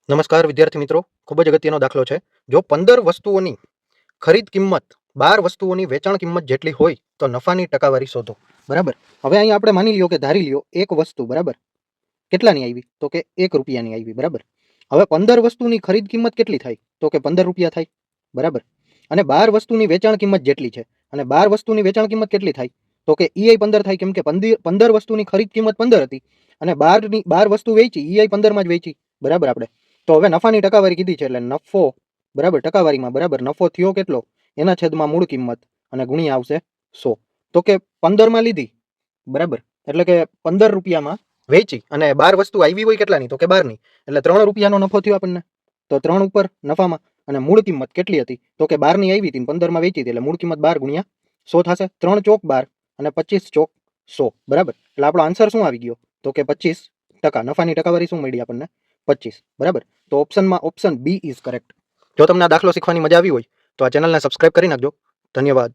નમસ્કાર વિદ્યાર્થી મિત્રો, ખૂબ જ અગત્યનો દાખલો છે. જો 15 વસ્તુઓની ખરીદ કિંમત 12 વસ્તુઓની વેચાણ કિંમત જેટલી હોય તો નફાની ટકાવારી શોધો. બરાબર. હવે અહીં આપણે માની લ્યો કે ધારી લ્યો એક વસ્તુ બરાબર કેટલાની આવી તો કે 1 રૂપિયાની આવી. બરાબર. હવે 15 વસ્તુની ખરીદ કિંમત કેટલી થાય તો કે 15 રૂપિયા થાય. બરાબર. અને 12 વસ્તુની વેચાણ કિંમત જેટલી છે અને 12 વસ્તુની વેચાણ કિંમત કેટલી થાય તો કે ઈ 15 થાય, કેમ કે 15 વસ્તુની ખરીદ કિંમત 15 હતી અને 12 વસ્તુ વેચી ઈ 15 માં જ વેચી. બરાબર. આપણે તો હવે નફાની ટકાવારી કીધી છે એટલે નફો બરાબર ટકાવારીમાં બરાબર નફો થયો કેટલો એના છેદમાં મૂળ કિંમત અને ગુણ્યા આવશે 100. તો કે 15 માં લીધી બરાબર એટલે કે 15 રૂપિયામાં વેચી અને 12 વસ્તુ આવી હોય કેટલાની તો કે 12 ની એટલે 3 રૂપિયાનો નફો થયો આપણને. તો 3 ઉપર નફામાં અને મૂળ કિંમત કેટલી હતી તો કે 12 ની આવી હતી 15 માં વેચી હતી એટલે મૂળ કિંમત 12 ગુણ્યા 100 થશે. 3 ચોક 12 અને 25 ચોક 100. બરાબર. એટલે આપણો આન્સર શું આવી ગયો તો કે 25%. નફાની ટકાવારી શું મળી આપણને 25. બરાબર. તો ઓપ્શન બી ઇઝ કરેક્ટ. જો તમને આ દાખલો શીખવાની મજા આવી હોય તો આ ચેનલને સબસ્ક્રાઇબ કરી નાખજો. ધન્યવાદ.